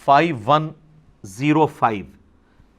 5105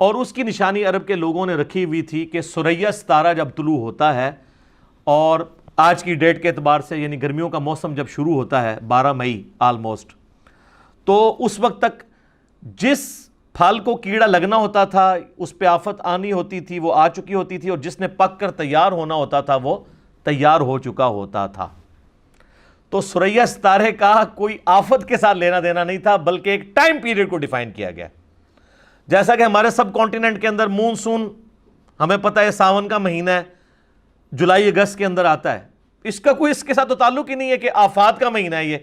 اور اس کی نشانی عرب کے لوگوں نے رکھی ہوئی تھی کہ ثریا ستارہ جب طلوع ہوتا ہے، اور آج کی ڈیٹ کے اعتبار سے یعنی گرمیوں کا موسم جب شروع ہوتا ہے 12 مئی آلموسٹ، تو اس وقت تک جس پھل کو کیڑا لگنا ہوتا تھا، اس پہ آفت آنی ہوتی تھی، وہ آ چکی ہوتی تھی، اور جس نے پک کر تیار ہونا ہوتا تھا وہ تیار ہو چکا ہوتا تھا۔ تو ثریا ستارے کا کوئی آفت کے ساتھ لینا دینا نہیں تھا، بلکہ ایک ٹائم پیریڈ کو ڈیفائن کیا گیا۔ جیسا کہ ہمارے سب کانٹیننٹ کے اندر مونسون ہمیں پتہ ہے ساون کا مہینہ ہے، جولائی اگست کے اندر آتا ہے، اس کا کوئی اس کے ساتھ تو تعلق ہی نہیں ہے کہ آفات کا مہینہ ہے، یہ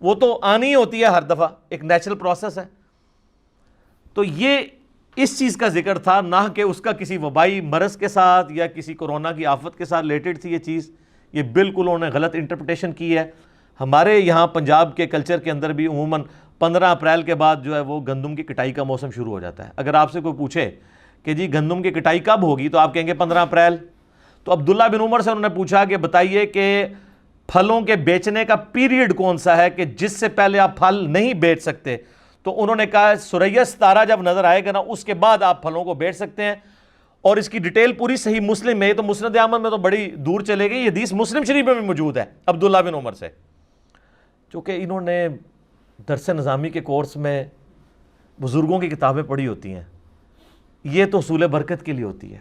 وہ تو آنی ہوتی ہے ہر دفعہ، ایک نیچرل پروسیس ہے۔ تو یہ اس چیز کا ذکر تھا، نہ کہ اس کا کسی وبائی مرض کے ساتھ یا کسی کورونا کی آفت کے ساتھ ریلیٹڈ تھی یہ چیز۔ یہ بالکل انہوں نے غلط انٹرپریٹیشن کی ہے۔ ہمارے یہاں پنجاب کے کلچر کے اندر بھی عموماً 15 اپریل کے بعد جو ہے وہ گندم کی کٹائی کا موسم شروع ہو جاتا ہے۔ اگر آپ سے کوئی پوچھے کہ جی گندم کی کٹائی کب ہوگی تو آپ کہیں گے 15 اپریل۔ تو عبداللہ بن عمر سے انہوں نے پوچھا کہ بتائیے کہ پھلوں کے بیچنے کا پیریڈ کون سا ہے کہ جس سے پہلے آپ پھل نہیں بیچ سکتے؟ تو انہوں نے کہا ثریا ستارہ جب نظر آئے گا نا اس کے بعد آپ پھلوں کو بیچ سکتے ہیں۔ اور اس کی ڈیٹیل پوری صحیح مسلم میں، تو مسند احمد میں تو بڑی دور چلے گئی، یہ حدیث مسلم شریف میں بھی موجود ہے عبداللہ بن عمر سے، چونکہ انہوں نے درس نظامی کے کورس میں بزرگوں کی کتابیں پڑھی ہوتی ہیں، یہ تو اصول برکت کے لیے ہوتی ہے۔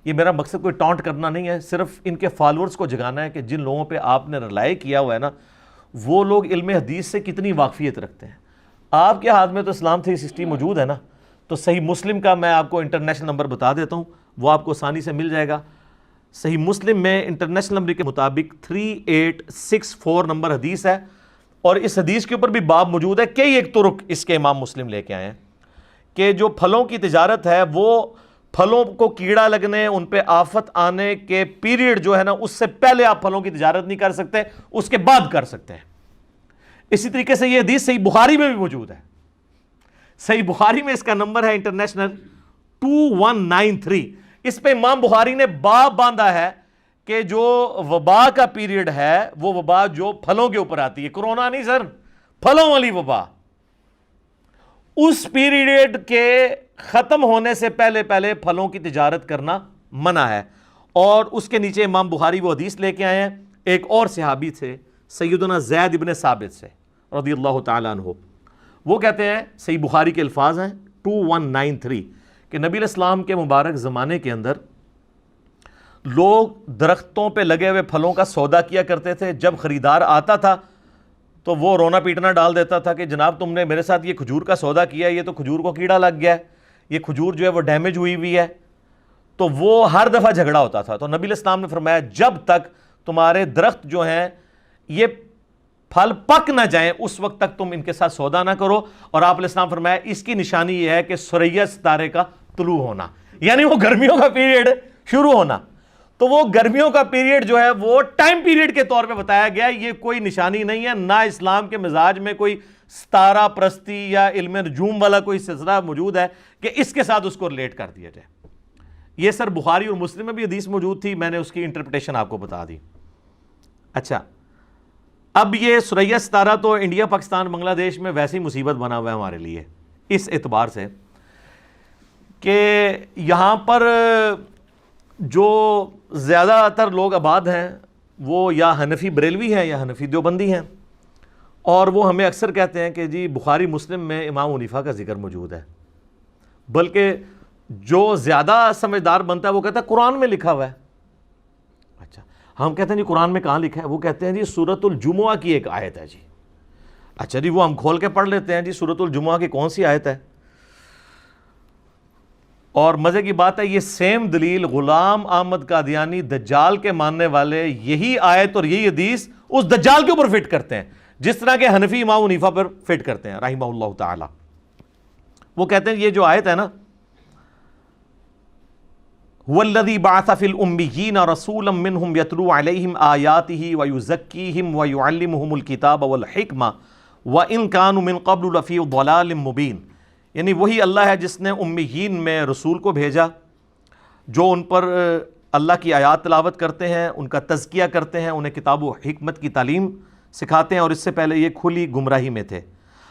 یہ میرا مقصد کوئی ٹانٹ کرنا نہیں ہے، صرف ان کے فالورز کو جگانا ہے کہ جن لوگوں پہ آپ نے رلائے کیا ہوا ہے نا، وہ لوگ علم حدیث سے کتنی واقفیت رکھتے ہیں۔ آپ کے ہاتھ میں تو اسلام 360 موجود ہے نا، تو صحیح مسلم کا میں آپ کو انٹرنیشنل نمبر بتا دیتا ہوں، وہ آپ کو آسانی سے مل جائے گا۔ صحیح مسلم میں انٹرنیشنل نمبر کے مطابق 3864 نمبر حدیث ہے، اور اس حدیث کے اوپر بھی باب موجود ہے، کئی ایک طرق اس کے امام مسلم لے کے آئے ہیں کہ جو پھلوں کی تجارت ہے وہ پھلوں کو کیڑا لگنے، ان پہ آفت آنے کے پیریڈ جو ہے نا اس سے پہلے آپ پھلوں کی تجارت نہیں کر سکتے، اس کے بعد کر سکتے ہیں۔ اسی طریقے سے یہ حدیث صحیح بخاری میں بھی موجود ہے۔ صحیح بخاری میں اس کا نمبر ہے انٹرنیشنل 2193۔ اس پہ امام بخاری نے باب باندھا ہے کہ جو وبا کا پیریڈ ہے وہ وبا جو پھلوں کے اوپر آتی ہے، کرونا نہیں سر، پھلوں والی وبا، اس پیریڈ کے ختم ہونے سے پہلے پہلے پھلوں کی تجارت کرنا منع ہے۔ اور اس کے نیچے امام بخاری وہ حدیث لے کے آئے ہیں ایک اور صحابی تھے سیدنا زید ابن ثابت سے رضی اللہ تعالیٰ عنہ۔ وہ کہتے ہیں، صحیح بخاری کے الفاظ ہیں 2193، کہ نبی علیہ السلام کے مبارک زمانے کے اندر لوگ درختوں پہ لگے ہوئے پھلوں کا سودا کیا کرتے تھے۔ جب خریدار آتا تھا تو وہ رونا پیٹنا ڈال دیتا تھا کہ جناب تم نے میرے ساتھ یہ کھجور کا سودا کیا ہے، یہ تو کھجور کو کیڑا لگ گیا ہے، یہ کھجور جو ہے وہ ڈیمیج ہوئی ہوئی ہے۔ تو وہ ہر دفعہ جھگڑا ہوتا تھا۔ تو نبی علیہ السلام نے فرمایا جب تک تمہارے درخت جو ہیں یہ پھل پک نہ جائیں اس وقت تک تم ان کے ساتھ سودا نہ کرو۔ اور آپ علیہ السلام فرمایا اس کی نشانی یہ ہے کہ ثریا ستارے کا طلوع ہونا، یعنی وہ گرمیوں کا پیریڈ شروع ہونا۔ تو وہ گرمیوں کا پیریڈ جو ہے وہ ٹائم پیریڈ کے طور پہ بتایا گیا، یہ کوئی نشانی نہیں ہے، نہ اسلام کے مزاج میں کوئی ستارہ پرستی یا علم نجوم والا کوئی سلسلہ موجود ہے کہ اس کے ساتھ اس کو ریلیٹ کر دیا جائے۔ یہ سر بخاری اور مسلم میں بھی حدیث موجود تھی، میں نے اس کی انٹرپریٹیشن آپ کو بتا دی۔ اچھا، اب یہ ثریا ستارہ تو انڈیا پاکستان بنگلہ دیش میں ویسی مصیبت بنا ہوا ہے ہمارے لیے، اس اعتبار سے کہ یہاں پر جو زیادہ تر لوگ آباد ہیں وہ یا حنفی بریلوی ہیں یا حنفی دیوبندی ہیں، اور وہ ہمیں اکثر کہتے ہیں کہ جی بخاری مسلم میں امام حنیفہ کا ذکر موجود ہے، بلکہ جو زیادہ سمجھدار بنتا ہے وہ کہتا ہے قرآن میں لکھا ہوا ہے۔ اچھا، ہم کہتے ہیں جی قرآن میں کہاں لکھا ہے؟ وہ کہتے ہیں جی سورۃ الجمعہ کی ایک آیت ہے جی۔ اچھا جی، وہ ہم کھول کے پڑھ لیتے ہیں جی سورۃ الجمعہ کی کون سی آیت ہے؟ اور مزے کی بات ہے یہ سیم دلیل غلام احمد قادیانی دجال کے ماننے والے یہی آیت اور یہی حدیث اس دجال کے اوپر فٹ کرتے ہیں، جس طرح کے حنفی امام حنیفہ پر فٹ کرتے ہیں رحمہ اللہ تعالی۔ وہ کہتے ہیں یہ جو آیت ہے نا، وَالَّذِي بَعَثَ فِي الْأُمِّيِّينَ رَسُولًا مِّنْهُمْ يَتْلُو عَلَيْهِمْ آيَاتِهِ وَيُزَكِّيهِمْ وَيُعَلِّمُهُمُ الْكِتَابَ وَالْحِكْمَةَ وَإِن كَانُوا مِن قَبْلُ لَفِي ضَلَالٍ مُّبِينٍ۔ یعنی وہی اللہ ہے جس نے امیین میں رسول کو بھیجا جو ان پر اللہ کی آیات تلاوت کرتے ہیں، ان کا تزکیہ کرتے ہیں، انہیں کتاب و حکمت کی تعلیم سکھاتے ہیں، اور اس سے پہلے یہ کھلی گمراہی میں تھے۔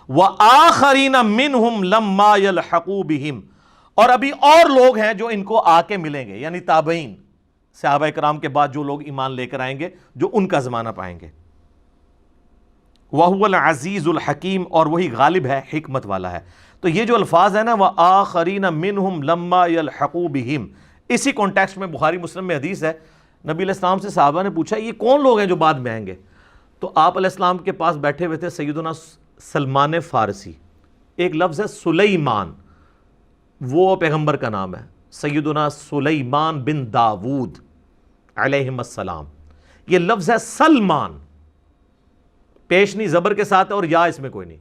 وَآخَرِينَ مِنْهُمْ لَمَّا يَلْحَقُوا بِهِمْ، اور ابھی اور لوگ ہیں جو ان کو آ کے ملیں گے، یعنی تابعین، صحابہ کرام کے بعد جو لوگ ایمان لے کر آئیں گے، جو ان کا زمانہ پائیں گے۔ وَهُوَ الْعَزِيزُ الْحَكِيمُ، اور وہی غالب ہے، حکمت والا ہے۔ تو یہ جو الفاظ ہیں نا وَآخَرِينَ مِنْهُمْ لَمَّا يَلْحَقُوا بِهِمْ، اسی کانٹیکسٹ میں بخاری مسلم میں حدیث ہے، نبی علیہ السلام سے صحابہ نے پوچھا یہ کون لوگ ہیں جو بعد میں آئیں گے؟ تو آپ علیہ السلام کے پاس بیٹھے ہوئے تھے سیدنا سلمان فارسی، ایک لفظ ہے سلیمان، وہ پیغمبر کا نام ہے، سیدنا سلیمان بن داود علیہم السلام۔ یہ لفظ ہے سلمان، پیشنی زبر کے ساتھ ہے اور یا اس میں کوئی نہیں،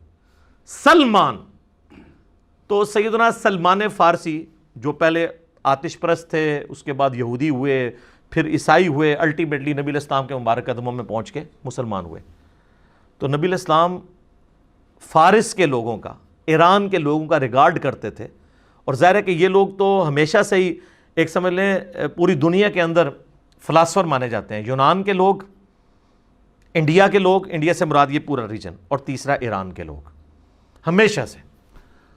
سلمان۔ تو سیدنا سلمان فارسی جو پہلے آتش پرست تھے، اس کے بعد یہودی ہوئے، پھر عیسائی ہوئے، الٹیمیٹلی نبی علیہ السلام کے مبارک قدموں میں پہنچ کے مسلمان ہوئے۔ تو نبی علیہ السلام فارس کے لوگوں کا، ایران کے لوگوں کا ریگارڈ کرتے تھے، اور ظاہر ہے کہ یہ لوگ تو ہمیشہ سے ہی ایک سمجھ لیں پوری دنیا کے اندر فلاسفر مانے جاتے ہیں۔ یونان کے لوگ، انڈیا کے لوگ، انڈیا سے مراد یہ پورا ریجن، اور تیسرا ایران کے لوگ ہمیشہ سے۔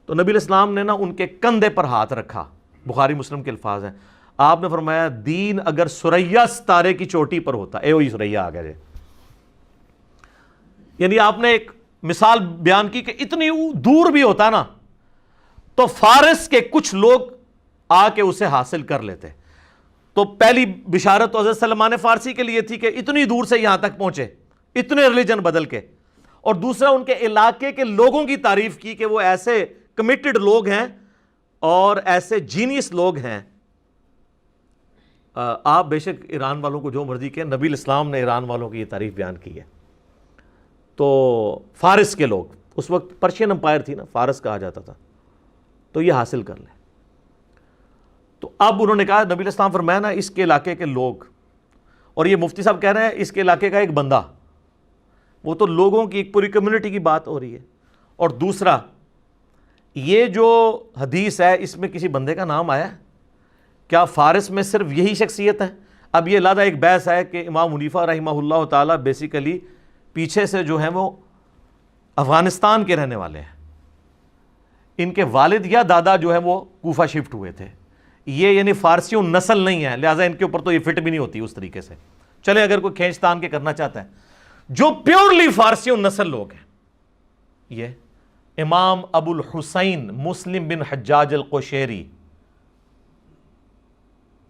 تو نبی علیہ السلام نے نا ان کے کندھے پر ہاتھ رکھا، بخاری مسلم کے الفاظ ہیں، آپ نے فرمایا دین اگر ثریا ستارے کی چوٹی پر ہوتا، اے وہی ثریا آ گئے، یعنی آپ نے ایک مثال بیان کی کہ اتنی دور بھی ہوتا نا تو فارس کے کچھ لوگ آ کے اسے حاصل کر لیتے۔ تو پہلی بشارت تو حضرت سلمان فارسی کے لیے تھی کہ اتنی دور سے یہاں تک پہنچے، اتنے ریلیجن بدل کے، اور دوسرا ان کے علاقے کے لوگوں کی تعریف کی کہ وہ ایسے کمیٹڈ لوگ ہیں اور ایسے جینیس لوگ ہیں۔ آپ بے شک ایران والوں کو جو مرضی کہیں، نبی الاسلام نے ایران والوں کی یہ تعریف بیان کی ہے۔ تو فارس کے لوگ، اس وقت پرشین امپائر تھی نا، فارس کہا جاتا تھا، تو یہ حاصل کر لیں۔ تو اب انہوں نے کہا، نبی علیہ السلام فرمایا نا اس کے علاقے کے لوگ، اور یہ مفتی صاحب کہہ رہے ہیں اس کے علاقے کا ایک بندہ، وہ تو لوگوں کی ایک پوری کمیونٹی کی بات ہو رہی ہے۔ اور دوسرا یہ جو حدیث ہے اس میں کسی بندے کا نام آیا ہے؟ کیا فارس میں صرف یہی شخصیت ہے؟ اب یہ علیحدہ ایک بحث ہے کہ امام حنیفہ رحمہ اللہ تعالیٰ بیسیکلی پیچھے سے جو ہیں وہ افغانستان کے رہنے والے ہیں، ان کے والد یا دادا جو ہے وہ کوفہ شفٹ ہوئے تھے، یہ یعنی فارسیوں نسل نہیں ہے، لہٰذا ان کے اوپر تو یہ فٹ بھی نہیں ہوتی اس طریقے سے۔ چلیں اگر کوئی کھینچ تان کے کرنا چاہتا ہے، جو پیورلی فارسیوں نسل لوگ ہیں، یہ امام ابو الحسین مسلم بن حجاج القشیری،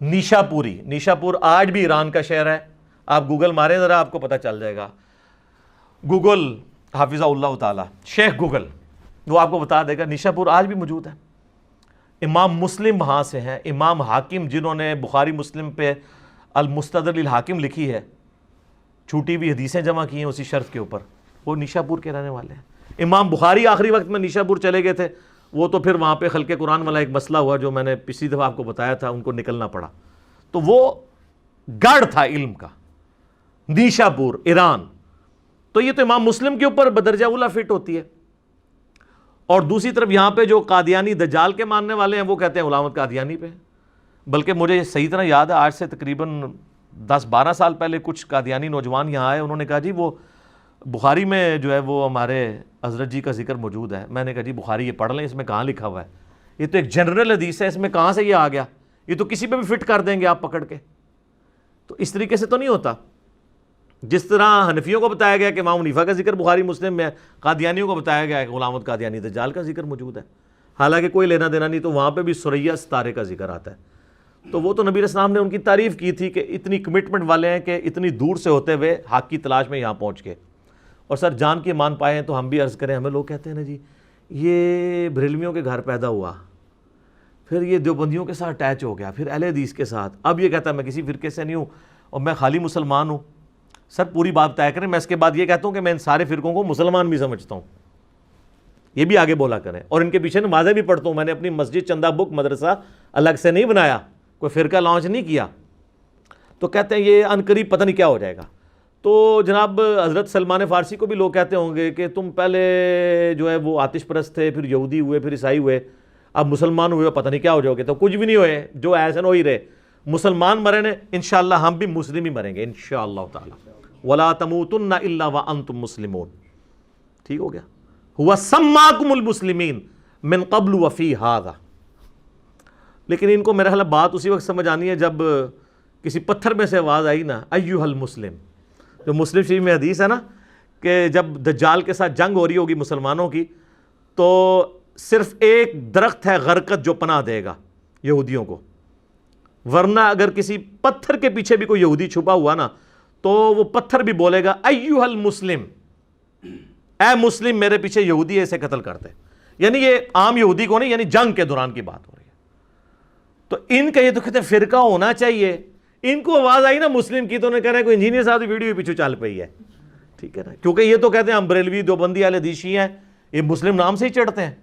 نیشاپوری، نیشاپور آج بھی ایران کا شہر ہے، آپ گوگل ماریں ذرا آپ کو پتہ چل جائے گا، گوگل حافظہ اللہ تعالی، شیخ گوگل، وہ آپ کو بتا دے گا، نیشاپور آج بھی موجود ہے۔ امام مسلم وہاں سے ہیں، امام حاکم جنہوں نے بخاری مسلم پہ المستدرک للحاکم لکھی ہے، چھوٹی ہوئی حدیثیں جمع کی ہیں اسی شرط کے اوپر، وہ نیشاپور کے رہنے والے ہیں۔ امام بخاری آخری وقت میں نیشاپور چلے گئے تھے، وہ تو پھر وہاں پہ خلق قرآن والا ایک مسئلہ ہوا جو میں نے پچھلی دفعہ آپ کو بتایا تھا، ان کو نکلنا پڑا، تو وہ گڑھ تھا علم کا، نیشاپور ایران۔ تو یہ تو امام مسلم کے اوپر بدرجہ اولا فٹ ہوتی ہے۔ اور دوسری طرف یہاں پہ جو قادیانی دجال کے ماننے والے ہیں وہ کہتے ہیں علامت قادیانی پہ، بلکہ مجھے صحیح طرح یاد ہے آج سے تقریباً 10-12 سال پہلے کچھ قادیانی نوجوان یہاں آئے، انہوں نے کہا جی وہ بخاری میں جو ہے وہ ہمارے حضرت جی کا ذکر موجود ہے۔ میں نے کہا جی بخاری یہ پڑھ لیں، اس میں کہاں لکھا ہوا ہے؟ یہ تو ایک جنرل حدیث ہے، اس میں کہاں سے یہ آ گیا؟ یہ تو کسی پہ بھی فٹ کر دیں گے آپ پکڑ کے۔ تو اس طریقے سے تو نہیں ہوتا۔ جس طرح حنفیوں کو بتایا گیا کہ امام حنیفہ کا ذکر بخاری مسلم میں ہے، قادیانیوں کو بتایا گیا کہ علامت قادیانی دجال کا ذکر موجود ہے، حالانکہ کوئی لینا دینا نہیں، تو وہاں پہ بھی ثریا ستارے کا ذکر آتا ہے۔ تو وہ تو نبی علیہ السلام نے ان کی تعریف کی تھی کہ اتنی کمٹمنٹ والے ہیں کہ اتنی دور سے ہوتے ہوئے حق کی تلاش میں یہاں پہنچ گئے۔ اور سر جان کے مان پائے ہیں تو ہم بھی عرض کریں، ہمیں لوگ کہتے ہیں نا جی یہ بریلویوں کے گھر پیدا ہوا، پھر یہ دیوبندیوں کے ساتھ اٹیچ ہو گیا، پھر اہل حدیث کے ساتھ، اب یہ کہتا ہے میں کسی فرقے سے نہیں ہوں اور میں خالی مسلمان ہوں۔ سر پوری بات طے کریں، میں اس کے بعد یہ کہتا ہوں کہ میں ان سارے فرقوں کو مسلمان بھی سمجھتا ہوں، یہ بھی آگے بولا کریں، اور ان کے پیچھے نمازیں بھی پڑھتا ہوں۔ میں نے اپنی مسجد چندہ بک مدرسہ الگ سے نہیں بنایا، کوئی فرقہ لانچ نہیں کیا۔ تو کہتے ہیں یہ عنقریب پتہ نہیں کیا ہو جائے گا۔ تو جناب حضرت سلمان فارسی کو بھی لوگ کہتے ہوں گے کہ تم پہلے جو ہے وہ آتش پرست تھے، پھر یہودی ہوئے، پھر عیسائی ہوئے، اب مسلمان ہوئے، پتہ نہیں کیا ہو جاؤ گے۔ تو کچھ بھی نہیں ہوئے، جو ایسے ہو ہی رہے، مسلمان مرے نے، انشاءاللہ ہم بھی مسلم ہی مریں گے انشاءاللہ تعالی۔ وَلَا تَمُوتُنَّ إِلَّا وَأَنْتُمْ مُسْلِمُونَ، ٹھیک ہو گیا؟ هُوَ سَمَّاكُمُ الْمُسْلِمِينَ مِنْ قَبْلُ وَفِي هَذَا۔ لیکن ان کو میرا خیال بات اسی وقت سمجھ آنی ہے جب کسی پتھر میں سے آواز آئی نا ایھا المسلم، جو مسلم شریف میں حدیث ہے نا کہ جب دجال کے ساتھ جنگ ہو رہی ہوگی مسلمانوں کی تو صرف ایک درخت ہے غرقت جو پناہ دے گا یہودیوں کو، ورنہ اگر کسی پتھر کے پیچھے بھی کوئی یہودی چھپا ہوا نا تو وہ پتھر بھی بولے گا ایھا المسلم، اے مسلم میرے پیچھے یہودی ہے اسے قتل کرتے. یعنی یہ عام یہودی کو نہیں، یعنی جنگ کے دوران کی بات ہو رہی ہے. تو ان کا یہ تو کہتے ہیں فرقہ ہونا چاہیے. ان کو آواز آئی نا مسلم کی تو انہیں کہہ رہے ہیں کوئی انجینئر صاحب ویڈیو پیچھے چل پئی ہے، ٹھیک ہے نا، کیونکہ یہ تو کہتے ہیں ہم بریلوی دیوبندی اہل حدیث شیعہ ہیں، یہ مسلم نام سے ہی چڑھتے ہیں.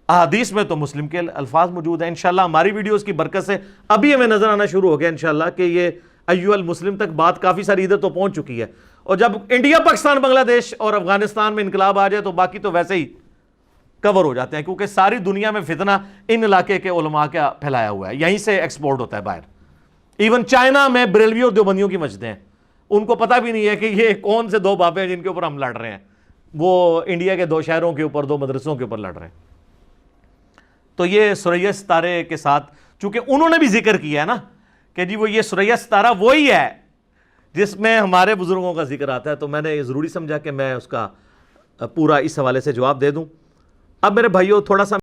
احادیث میں تو مسلم کے الفاظ موجود ہیں. انشاءاللہ ہماری ویڈیوز کی برکت سے ابھی ہمیں نظر آنا شروع ہو گیا انشاءاللہ کہ یہ ایھا المسلم تک بات کافی ساری ادھر تو پہنچ چکی ہے. اور جب انڈیا پاکستان بنگلہ دیش اور افغانستان میں انقلاب آ جائے تو باقی تو ویسے ہی کور ہو جاتے ہیں، کیونکہ ساری دنیا میں فتنہ ان علاقے کے علماء کا پھیلایا ہوا ہے، یہیں سے ایکسپورٹ ہوتا ہے باہر. ایون چائنا میں بریلوی اور دیوبندیوں کی مسجدیں ہیں، ان کو پتہ بھی نہیں ہے کہ یہ کون سے دو بابے ہیں جن کے اوپر ہم لڑ رہے ہیں. وہ انڈیا کے دو شہروں کے اوپر، دو مدرسوں کے اوپر لڑ رہے ہیں. تو یہ ثریا ستارے کے ساتھ چونکہ انہوں نے بھی ذکر کیا ہے نا کہ جی وہ یہ ثریا ستارہ وہی ہے جس میں ہمارے بزرگوں کا ذکر آتا ہے، تو میں نے یہ ضروری سمجھا کہ میں اس کا پورا اس حوالے سے جواب دے دوں. اب میرے بھائیوں تھوڑا سا